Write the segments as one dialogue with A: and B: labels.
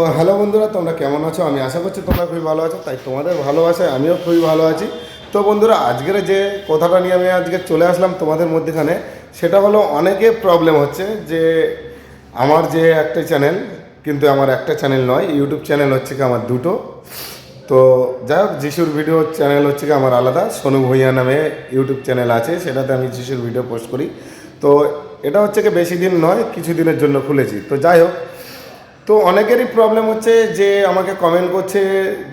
A: তো হ্যালো বন্ধুরা, তোমরা কেমন আছো? আমি আশা করছি তোমরা খুবই ভালো আছো। তাই তোমাদের ভালোবাসায় আমিও খুবই ভালো আছি। তো বন্ধুরা, আজকের যে কথাটা নিয়ে আমি আজকে চলে আসলাম তোমাদের মধ্যেখানে, সেটা হলো অনেকে প্রবলেম হচ্ছে যে আমার যে একটা চ্যানেল, কিন্তু আমার একটা চ্যানেল নয়, ইউটিউব চ্যানেল হচ্ছে কি আমার দুটো। তো যাই হোক, যিশুর ভিডিও চ্যানেল হচ্ছে কি আমার আলাদা, সোনু ভুঁইয়া নামে ইউটিউব চ্যানেল আছে, সেটাতে আমি যিশুর ভিডিও পোস্ট করি। তো এটা হচ্ছে কি বেশি দিন নয়, কিছু দিনের জন্য খুলেছি। তো যাই হোক, তো অনেকেরই প্রবলেম হচ্ছে যে আমাকে কমেন্ট করছে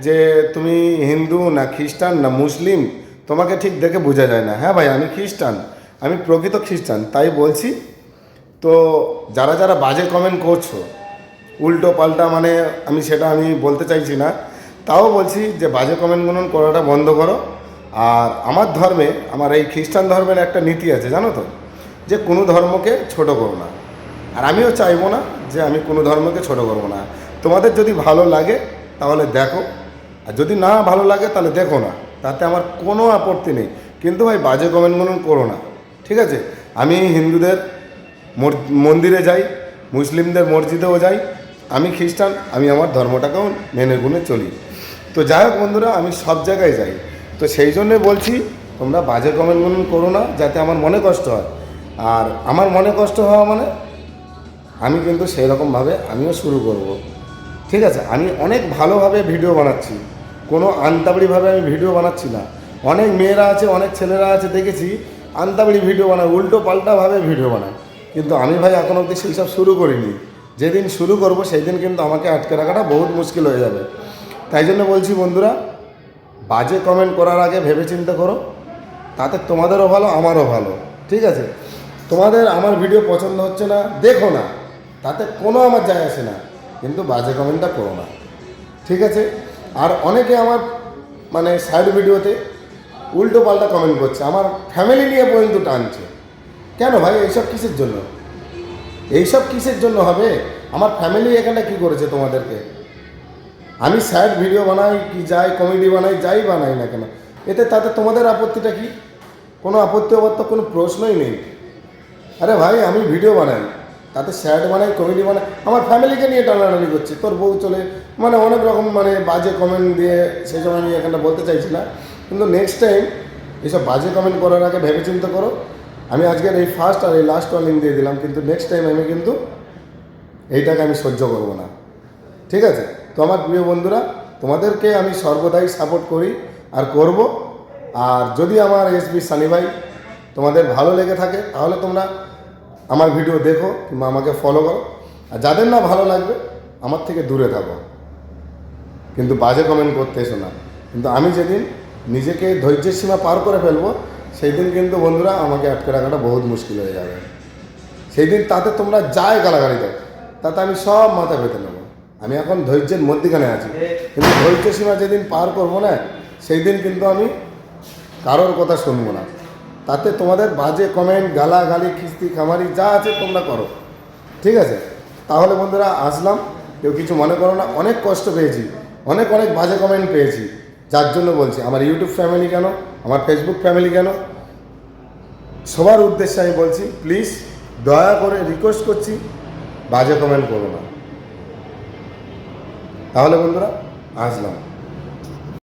A: যে তুমি হিন্দু না খ্রিস্টান না মুসলিম, তোমাকে ঠিক দেখে বোঝা যায় না। হ্যাঁ ভাই, আমি খ্রিস্টান, আমি প্রকৃত খ্রিস্টান, তাই বলছি। তো যারা যারা বাজে কমেন্ট করছো উল্টো পাল্টা, মানে আমি বলতে চাইছি না, তাও বলছি যে বাজে কমেন্টগুলো করাটা বন্ধ করো। আর আমার ধর্মে, আমার এই খ্রিস্টান ধর্মের একটা নীতি আছে জানো তো, যে কোনো ধর্মকে ছোট করো না। আর আমিও চাইবো না যে আমি কোনো ধর্মকে ছোট করবো না। তোমাদের যদি ভালো লাগে তাহলে দেখো, আর যদি না ভালো লাগে তাহলে দেখো না, তাতে আমার কোনো আপত্তি নেই। কিন্তু ভাই বাজে কমেন্টগুলো করো না, ঠিক আছে? আমি হিন্দুদের মন্দিরে যাই, মুসলিমদের মসজিদেও যাই, আমি খ্রিস্টান, আমি আমার ধর্মটাকেও মেনে গুনে চলি। তো যাই হোক বন্ধুরা, আমি সব জায়গায় যাই। তো সেই জন্যে বলছি, তোমরা বাজে কমেন্টগুলো করো না, যাতে আমার মনে কষ্ট হয়। আর আমার মনে কষ্ট হওয়া মানে আমি কিন্তু সেই রকমভাবে আমিও শুরু করব, ঠিক আছে? আমি অনেক ভালোভাবে ভিডিও বানাচ্ছি, কোনো আনতাবড়িভাবে আমি ভিডিও বানাচ্ছি না। অনেক মেয়েরা আছে, অনেক ছেলেরা আছে, দেখেছি আনতাবড়ি ভিডিও বানায়, উল্টো পাল্টাভাবে ভিডিও বানায়। কিন্তু আমি ভাই এখন অবধি সেই সব শুরু করিনি। যেদিন শুরু করব সেই দিন কিন্তু আমাকে আটকে রাখাটা বহুত মুশকিল হয়ে যাবে। তাই জন্য বলছি বন্ধুরা, বাজে কমেন্ট করার আগে ভেবে চিন্তা করো, তাতে তোমাদেরও ভালো, আমারও ভালো, ঠিক আছে? তোমাদের আমার ভিডিও পছন্দ হচ্ছে না, দেখো না, তাতে কোনো আমার যায় আসে না, কিন্তু বাজে কমেন্টটা করো না, ঠিক আছে? আর অনেকে আমার মানে সাইড ভিডিওতে উল্টো পাল্টা কমেন্ট করছে, আমার ফ্যামিলি নিয়ে পর্যন্ত টানছে। কেন ভাই, এইসব কিসের জন্য? এইসব কিসের জন্য হবে? আমার ফ্যামিলি এখানে কি করেছে তোমাদেরকে? আমি স্যাড ভিডিও বানাই কি যাই, কমেডি বানাই, যাই বানাই না কেন, তাতে তোমাদের আপত্তিটা কি? কোনো আপত্তি হওয়ার তো কোনো প্রশ্নই নেই। আরে ভাই, আমি ভিডিও বানাই, তাতে স্যাড বানাই, কমেডি বানাই, আমার ফ্যামিলিকে নিয়ে টানাটানি করছি, তোর বউ চলে, মানে অনেক রকম মানে বাজে কমেন্ট দিয়ে, সেই সময় আমি এখানটা বলতে চাইছি না। কিন্তু নেক্সট টাইম এইসব বাজে কমেন্ট করার আগে ভেবে চিন্তা করো। আমি আজকের এই ফার্স্ট আর এই লাস্ট ওয়ার্নিং দিয়ে দিলাম, কিন্তু নেক্সট টাইম আমি কিন্তু এইটাকে আমি সহ্য করব না, ঠিক আছে? তো আমার প্রিয় বন্ধুরা, তোমাদেরকে আমি সর্বদাই সাপোর্ট করি আর করব। আর যদি আমার এসবি সানি ভাই তোমাদের ভালো লেগে থাকে, তাহলে তোমরা আমার ভিডিও দেখো কিংবা আমাকে ফলো করো। আর যাদের না ভালো লাগবে, আমার থেকে দূরে থাকো, কিন্তু বাজে কমেন্ট করতে এসো না। কিন্তু আমি যেদিন নিজেকে ধৈর্যের সীমা পার করে ফেলবো, সেই দিন কিন্তু বন্ধুরা আমাকে আটকে রাখাটা বহুত মুশকিল হয়ে যাবে। সেই দিন তাতে তোমরা যাই গালাগালি দাও, তাতে আমি সব মাথা পেতে নেবো। আমি এখন ধৈর্যের মধ্যখানে আছি, কিন্তু ধৈর্য সীমা যেদিন পার করবো না, সেই দিন কিন্তু আমি কারোর কথা শুনবো না। তাতে তোমাদের বাজে কমেন্ট, গালাগালি, খিস্তি খামারি যা আছে তোমরা করো, ঠিক আছে? তাহলে বন্ধুরা আসলাম, কেউ কিছু মনে করো না। অনেক কষ্ট পেয়েছি, অনেক অনেক বাজে কমেন্ট পেয়েছি, যার জন্য বলছি আমার ইউটিউব ফ্যামিলি কেন, আমার ফেসবুক ফ্যামিলি কেন, সবার উদ্দেশ্যে আমি বলছি, প্লিজ দয়া করে রিকোয়েস্ট করছি, বাজে কমেন্ট করো না। তাহলে বন্ধুরা আসলাম।